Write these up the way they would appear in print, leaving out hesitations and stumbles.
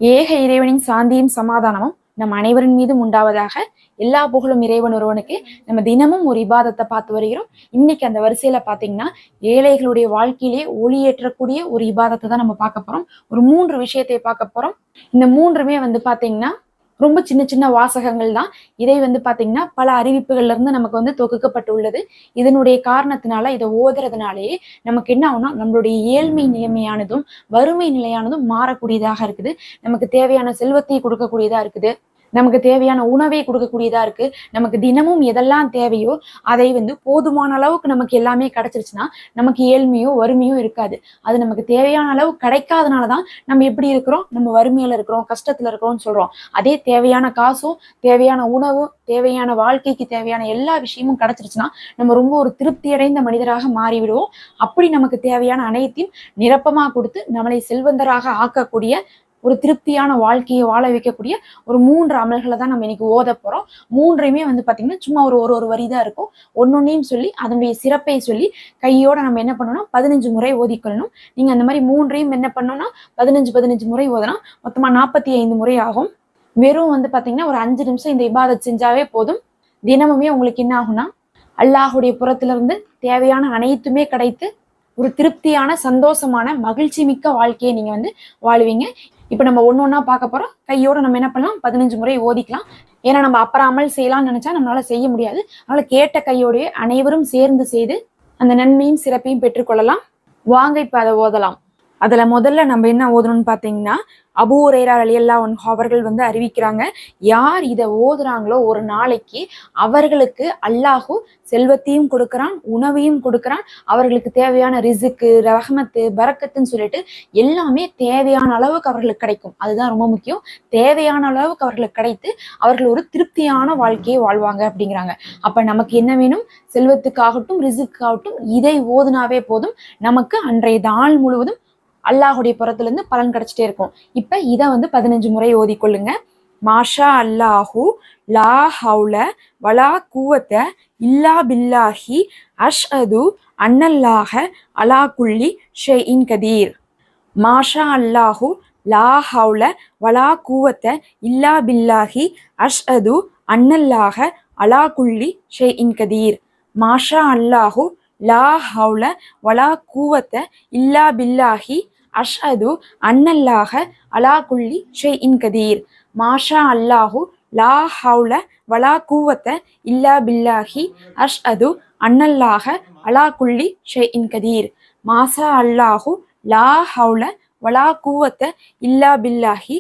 ஏக இறைவனின் சாந்தியும் சமாதானமும் நம் அனைவரின் மீதும் உண்டாவதாக. எல்லா புகழும் இறைவன் ஒருவனுக்கு. நம்ம தினமும் ஒரு இபாதத்தை பார்த்து வருகிறோம். இன்னைக்கு அந்த வரிசையில பாத்தீங்கன்னா ஏழைகளுடைய வாழ்க்கையிலே ஒளியேற்றக்கூடிய ஒரு இபாதத்தை தான் நம்ம பார்க்க போறோம். ஒரு 3 விஷயத்தை பார்க்க போறோம். இந்த 3மே பாத்தீங்கன்னா ரொம்ப சின்ன சின்ன வாசகங்கள் தான். இதை பாத்தீங்கன்னா பல அறிவிப்புகள்ல இருந்து நமக்கு தொகுக்கப்பட்டுள்ளது. இதனுடைய காரணத்தினால இதை ஓதுறதுனாலேயே நமக்கு என்ன ஆகும்னா நம்மளுடைய ஏழ்மை நிலைமையானதும் வறுமை நிலையானதும் மாறக்கூடியதாக இருக்குது. நமக்கு தேவையான செல்வத்தை கொடுக்கக்கூடியதா இருக்குது. நமக்கு தேவையான உணவை கொடுக்கக்கூடியதா இருக்கு. நமக்கு தினமும் எதெல்லாம் தேவையோ அதை போதுமான அளவுக்கு நமக்கு எல்லாமே கிடைச்சிருச்சுன்னா நமக்கு ஏழ்மையோ வறுமையோ இருக்காது. அது நமக்கு தேவையான அளவு கிடைக்காதனாலதான் நம்ம எப்படி இருக்கிறோம், நம்ம வறுமையில இருக்கிறோம், கஷ்டத்துல இருக்கிறோம்னு சொல்றோம். அதே தேவையான காசும் தேவையான உணவும் தேவையான வாழ்க்கைக்கு தேவையான எல்லா விஷயமும் கிடைச்சிருச்சுன்னா நம்ம ரொம்ப ஒரு திருப்தி அடைந்த மனிதராக மாறிவிடுவோம். அப்படி நமக்கு தேவையான அனைத்தையும் நிரப்பமா கொடுத்து நம்மளை செல்வந்தராக ஆக்கக்கூடிய ஒரு திருப்தியான வாழ்க்கையை வாழ வைக்கக்கூடிய ஒரு 3 அமல்களை தான் நம்ம இன்னைக்கு ஓத போறோம். 3மே பாத்தீங்கன்னா சும்மா ஒரு வரி தான் இருக்கும். ஒன்னொன்னையும் சொல்லி அதனுடைய சிறப்பை சொல்லி கையோட நம்ம என்ன பண்ணணும்னா 15 முறை ஓதிக்கொள்ளணும். நீங்க அந்த மாதிரி 3ஐயும் என்ன பண்ணணும்னா 15 முறை ஓதனா மொத்தமா 45 முறை ஆகும். வெறும் பாத்தீங்கன்னா ஒரு 5 நிமிஷம் இந்த இபாதத் செஞ்சாவே போதும். தினமுமே உங்களுக்கு என்ன ஆகும்னா அல்லாஹுடைய புறத்துல இருந்து தேவையான அனைத்துமே கிடைத்து ஒரு திருப்தியான சந்தோஷமான மகிழ்ச்சி மிக்க வாழ்க்கையை நீங்க வாழுவீங்க. இப்ப நம்ம ஒன்னொன்னா பார்க்க போறோம். கையோட நம்ம என்ன பண்ணலாம் 15 முறை ஓதிக்கலாம். ஏன்னா நம்ம அப்புறம் அமல் செய்யலாம்னு நினைச்சா நம்மளால செய்ய முடியாது. அதனால கேட்ட கையோடைய அனைவரும் சேர்ந்து செய்து அந்த நன்மையும் சிறப்பையும் பெற்றுக்கொள்ளலாம். வாங்க இப்ப அதை ஓதலாம். அதுல முதல்ல நம்ம என்ன ஓதணும்னு பாத்தீங்கன்னா அபூ ஹுரைரா ரலியல்லாஹு அன்ஹு அவர்கள் அறிவிக்கிறாங்க, யார் இதை ஓதுறாங்களோ ஒரு நாளைக்கு அவர்களுக்கு அல்லாஹு செல்வத்தையும் கொடுக்கறான், உணவையும் கொடுக்கறான், அவர்களுக்கு தேவையான ரிசுக்கு, ரஹ்மத்து, பரக்கத்துன்னு சொல்லிட்டு எல்லாமே தேவையான அளவுக்கு அவர்களுக்கு கிடைக்கும். அதுதான் ரொம்ப முக்கியம். தேவையான அளவுக்கு அவர்களுக்கு கிடைத்து அவர்கள் ஒரு திருப்தியான வாழ்க்கையை வாழ்வாங்க அப்படிங்கிறாங்க. அப்ப நமக்கு என்ன வேணும்? செல்வத்துக்காகட்டும் ரிசுக்காகட்டும் இதை ஓதுனாவே போதும். நமக்கு அன்றைய நாள் முழுவதும் அல்லாஹுடைய புறத்துல இருந்து பலன் கிடைச்சிட்டே இருக்கும். இப்ப இதை 15 முறை ஓதிக்கொள்ளுங்க. மாஷா அல்லாஹு லா ஹவுல வலா குவத்த இல்லா பில்லாஹி அஷ்ஹது அன்னல்லாஹ அலா குல்லி ஷைஇன் கதீர். மாஷா அல்லாஹு லா ஹவுல வலா குவத்த இல்லா பில்லாஹி அஷ்ஹது அன்னல்லாஹ அலா குல்லி ஷைஇன் கதீர். மாஷா அல்லாஹு லா ஹவுல வலா குவத்த இல்லா பில்லாஹி அஷ்ஹது அன்னல்லாஹ அலா குல்லி ஷைஇன் கதீர். மாஷா அல்லாஹு லா ஹவுல வலா குவத்த இல்லா பில்லாஹி அஷ்ஹது அன்னல்லாஹ அலா குல்லி ஷைஇன் கதீர். மாஷா அல்லாஹு லா ஹவுல வலா குவத்த இல்லா பில்லாஹி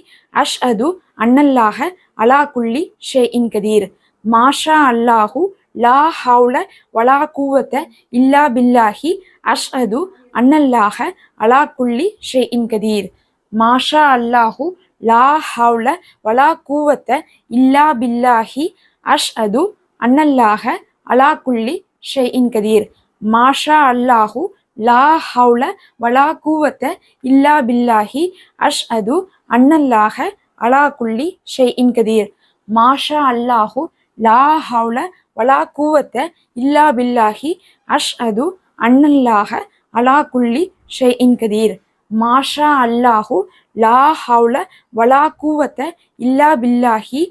அஷ்ஹது அன்னல்லாஹ அலா குல்லி ஷைஇன் கதீர். மாஷா அல்லாஹு லா ஹவுல வலா குவத்த இல்லா பில்லாஹி அஷ்ஹது அன்னல்லாஹ அலா குல்லி ஷைஇன் கதீர். மாஷா அல்லாஹு லா ஹவுல வலா குவத்த இல்லா பில்லாஹி அஷ்ஹது அன்னல்லாஹ அலா குல்லி ஷைஇன் கதீர். மாஷா அல்லாஹு லா ஹவுல வலா குவத்த இல்லா பில்லாஹி அஷ்ஹது அன்னல்லாஹ அலா குல்லி ஷைஇன் கதீர். மாஷா அல்லாஹு லா ஹவுல வலா குவத்த இல்லா பில்லாஹி அஷ்ஹது அன்னல்லாஹ அலா குல்லி ஷைஇன் கதீர். மாஷா அல்லாஹு லா ஹவுல வலா குவத்த இல்லா பில்லாஹி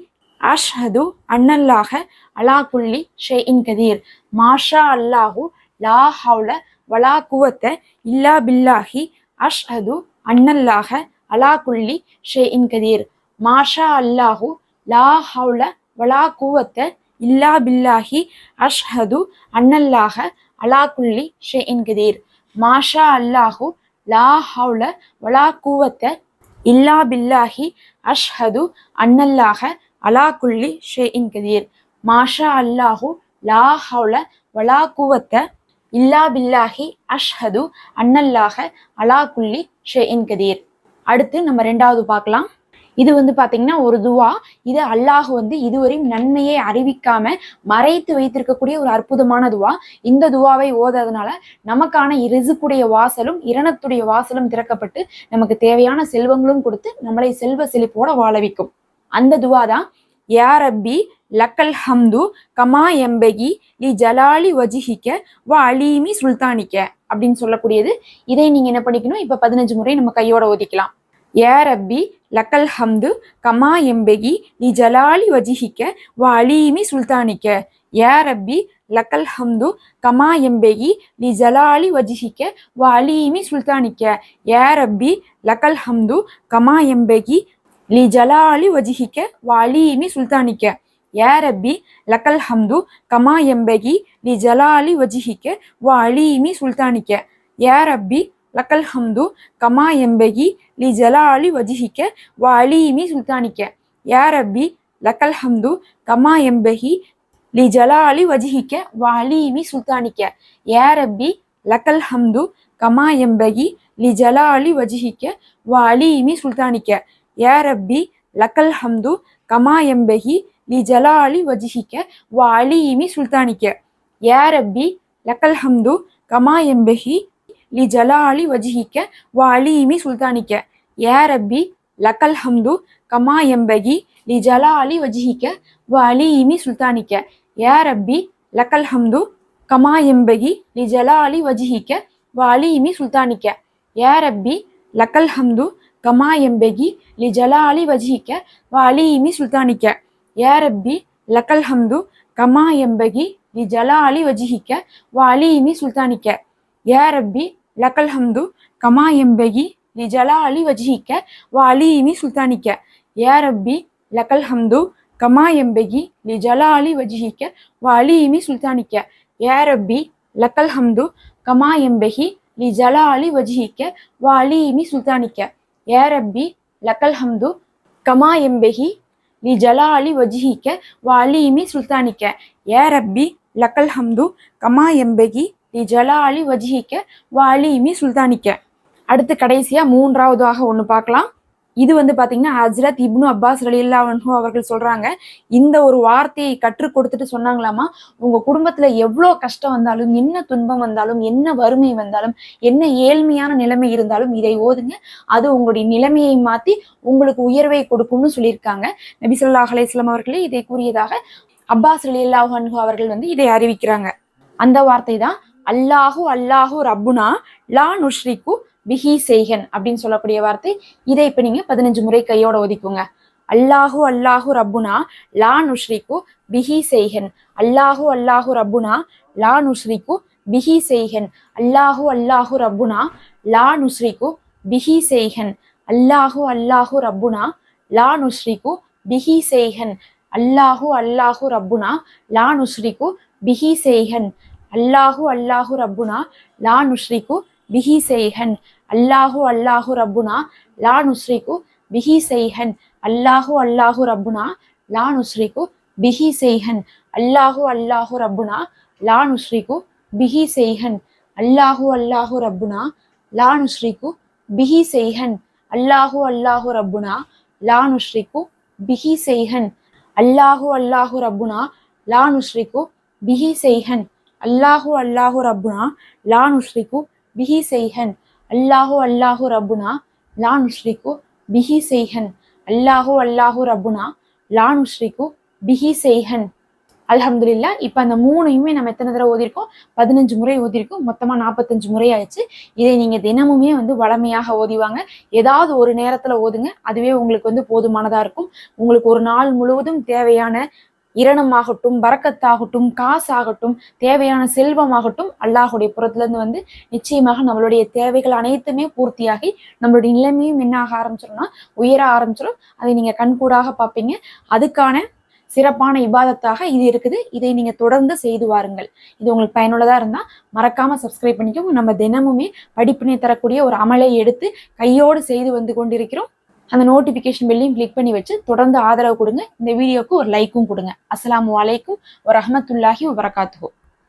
அஷ்ஹது அன்னல்லாஹ அலா குல்லி ஷைஇன் கதீர். மாஷா அல்லாஹு லா ஹவுல வலா குவத்த இல்லா பில்லாஹி அஷ்ஹது அன்னல்லாஹ அலா குல்லி ஷைஇன் கதீர். மாஷா அல்லாஹு லா ஹவுல வலா குவத்த இல்லா பில்லாஹி அஷ்ஹது அன்னல்லாஹ அலா குல்லி ஷைஇன் கதீர். மாஷா அல்லாஹு லா ஹவுல வலா குவத்த இல்லா பில்லாஹி அஷ்ஹது அன்னல்லாஹ அலா குல்லி ஷைஇன் கதீர். மாஷா அல்லாஹு லா ஹவுல வலா குவத்த இல்லா பில்லாஹி அஷ்ஹது அன்னல்லாஹ அலா குல்லி ஷைஇன் கதீர். அடுத்து நம்ம 2வது பார்க்கலாம். இது பாத்தீங்கன்னா ஒரு துவா. இது அல்லாஹ் இதுவரையும் நன்மையை அறிவிக்காம மறைத்து வைத்திருக்கக்கூடிய ஒரு அற்புதமான துவா. இந்த துவாவை ஓதுறதுனால நமக்கான ரிசுக்குடைய வாசலும் இரணத்துடைய வாசலும் திறக்கப்பட்டு நமக்கு தேவையான செல்வங்களும் கொடுத்து நம்மளை செல்வ செழிப்போட வாழ வைக்கும். அந்த துவா தான் யா ரப்பி லக்கல் ஹம்து கமா எம்பகி லி ஜலாலி வஜிஹிக்க வ அலீமி சுல்தானிக்க அப்படின்னு சொல்லக்கூடியது. இதை நீங்க என்ன பண்ணிக்கணும், இப்ப 15 முறை நம்ம கையோட ஓதிக்கலாம். யா ரப்பி லக்கல் ஹம்து கமா எம்பெகி லி ஜலாலி வஜிஹிக்க வ அலீமி சுல்தானிக்க. யா ரப்பி லக்கல் ஹம்து கமா எம்பெகி லி ஜலாலி வஜிஹிக்க வ அலீமி சுல்தானிக்க. யா ரப்பி லக்கல் ஹம்து கமா எம்பெகி லி ஜலாலி வஜிஹிக்க வ அலீமி சுல்தானிக்க. யா ரப்பி லக்கல் ஹம்து கமா எம்பெகி லி ஜலாலி வஜிஹிக்க வ அலீமி சுல்தானிக்க. யா ரப்பி லக்கல் ஹம்து கமா எம்பெகி லி ஜலாலி வஜிஹிக்க வ அலீமி சுல்தானிக்க. யா ரப்பி லக்கல் ஹம்து கமா எம்பெகி லி ஜலாலி வஜிஹிக்க வ அலீமி சுல்தானிக்க. யா ரப்பி லக்கல் ஹம்து கமா எம்பெகி லி ஜலாலி வஜிஹிக்க வ அலீமி சுல்தானிக்க. யா ரப்பி லக்கல் ஹம்து கமா எம்பெகி லி ஜலாலி வஜிஹிக்க வ அலீமி சுல்தானிக்க. யா ரப்பி லக்கல் ஹம்து கமா எம்பெகி லி ஜலாலி வஜிஹிக்க வ அலீமி சுல்தானிக்க. யா ரப்பி லக்கல் ஹம்து கமா எம்பெகி லி ஜலாலி வஜிஹிக்க வ அலீமி சுல்தானிக்க. யா ரப்பி லக்கல் ஹம்து கமா எம்பெகி லி ஜலாலி வஜிஹிக்க வ அலீமி சுல்தானிக்க. யா ரப்பி லக்கல் ஹம்து கமா எம்பெகி லி ஜலாலி வஜிஹிக்க வ அலீமி சுல்தானிக்க. யா ரப்பி லக்கல் ஹம்து கமா எம்பெகி லி ஜலாலி வஜிஹிக்க வ அலீமி சுல்தானிக்க. யா ரப்பி லக்கல் ஹம்து கமா எம்பெகி லி ஜலாலி வஜிஹிக்க வ அலீமி சுல்தானிக்க. யா ரப்பி லக்கல் ஹம்து கமா எம்பெகி லி ஜலாலி வஜிஹிக்க வ அலீமி சுல்தானிக்க. யா ரப்பி லக்கல் ஹம்து கமா எம்பெகி லி ஜலாலி வஜிஹிக்க வ அலீமி சுல்தானிக்க. யா ரப்பி லக்கல் ஹம்து கமா எம்பெகி லி ஜலாலி வஜிஹிக்க வ அலீமி சுல்தானிக்க. யா ரப்பி லக்கல் ஹம்து கமா எம்பெகி லி ஜலாலி வஜிஹிக்க வ அலீமி சுல்தானிக்க. அடுத்து கடைசியா மூன்றாவதாக ஒன்று பார்க்கலாம். இது பார்த்தீங்கன்னா ஹஜ்ரத் இப்னு அப்பாஸ் ரலியல்லாஹு அன்ஹு அவர்கள் சொல்றாங்க, இந்த ஒரு வார்த்தையை கற்றுக் கொடுத்துட்டு சொன்னாங்களாமா, உங்க குடும்பத்துல எவ்வளோ கஷ்டம் வந்தாலும், என்ன துன்பம் வந்தாலும், என்ன வறுமை வந்தாலும், என்ன ஏழ்மையான நிலைமை இருந்தாலும் இதை ஓதுங்க, அது உங்களுடைய நிலைமையை மாத்தி உங்களுக்கு உயர்வை கொடுக்கும்னு சொல்லியிருக்காங்க. நபி ஸல்லல்லாஹு அலைஹி வஸல்லம் அவர்களே இதை கூறியதாக அப்பாஸ் ரலியல்லாஹு அன்ஹு அவர்கள் இதை அறிவிக்கிறாங்க. அந்த வார்த்தை தான் அல்லாஹு அல்லாஹு ரப்புனா லா நுஷ்ரிக்கு பிஹி செய்கன் அப்படின்னு சொல்லக்கூடிய வார்த்தை. இதை இப்ப நீங்க 15 முறை கையோட ஒதிக்குங்க. அல்லாஹு அல்லாஹு ரப்புனா லா நுஷ்ரிக்கு பிஹி செய்கன். அல்லாஹு அல்லாஹு ரப்புனா லா நுஷ்ரிக்கு பிஹி செய்கன். அல்லாஹு அல்லாஹு ரப்புனா லா நுஷ்ரிக்கு பிஹி செய்கன். அல்லாஹு அல்லாஹு ரப்புனா லா நுஷ்ரிக்கு பிஹி செய்கன். அல்லாஹு அல்லாஹு ரப்புனா லா நுஷ்ரிக்கு பிஹி செய்கன். அல்லாஹு அல்லாஹு ரப்புனா லா நுஷ்ரிக்கு பிஹி செய்கன். அல்லாஹு அல்லாஹு ரப்புனா லா நுஷ்ரிக்கு பிஹி செய்கன். அல்லாஹு அல்லாஹு ரப்புனா லா நுஷ்ரிக்கு பிஹி செய்கன். அல்லாஹு அல்லாஹு ரப்புனா லா நுஷ்ரிக்கு பிஹி செய்கன். அல்லாஹு அல்லாஹு ரப்புனா லா நுஷ்ரிக்கு பிஹி செய்கன். அல்லாஹு அல்லாஹு ரப்புனா லா நுஷ்ரிக்கு பிஹி செய்கன். அல்லாஹு அல்லாஹு ரப்புனா லா நுஷ்ரிக்கு பிஹி செய்கன். அல்லாஹு அல்லாஹு ரப்புனா லா நுஷ்ரிக்கு பிஹி செய்கன். அல்லாஹு அல்லாஹு ரப்புனா லா நுஷ்ரிக்கு பிஹி செய்கன். அல்லாஹு அல்லாஹு ரப்புனா லா நுஷ்ரிக்கு பிஹி செய்கன். அல்ஹம்துலில்லாஹ். இப்ப அந்த மூணையுமே நம்ம எத்தனை தடவை ஓதிருக்கோம்? 15 முறை ஓதிருக்கோம். மொத்தமா 45 முறை ஆயிடுச்சு. இதை நீங்க தினமுமே வளமையாக ஓதிவாங்க. ஏதாவது ஒரு நேரத்துல ஓதுங்க, அதுவே உங்களுக்கு போதுமானதா இருக்கும். உங்களுக்கு ஒரு நாள் முழுவதும் தேவையான இரணமாகட்டும், பரக்கத்தாகட்டும், காசாகட்டும், தேவையான செல்வமாகட்டும் அல்லாஹுடைய புறத்துல இருந்து நிச்சயமாக நம்மளுடைய தேவைகள் அனைத்துமே பூர்த்தியாகி நம்மளுடைய நிலைமையும் என்ன ஆக ஆரம்பிச்சிடும்னா உயர ஆரம்பிச்சிடும். அதை நீங்க கண்கூடாக பார்ப்பீங்க. அதுக்கான சிறப்பான இபாதத்தாக இது இருக்குது. இதை நீங்க தொடர்ந்து செய்து வாருங்கள். இது உங்களுக்கு பயனுள்ளதா இருந்தா மறக்காம சப்ஸ்கிரைப் பண்ணிக்கோங்க. நம்ம தினமுமே படிப்பினை தரக்கூடிய ஒரு அமலை எடுத்து கையோடு செய்து கொண்டிருக்கிறோம். அந்த நோட்டிபிகேஷன் பெல்லையும் கிளிக் பண்ணி வச்சு தொடர்ந்து ஆதரவு கொடுங்க. இந்த வீடியோக்கு ஒரு லைக்கும் கொடுங்க. அஸ்ஸலாமு அலைக்கும் வரஹ்மத்துல்லாஹி வபரகாத்துஹு.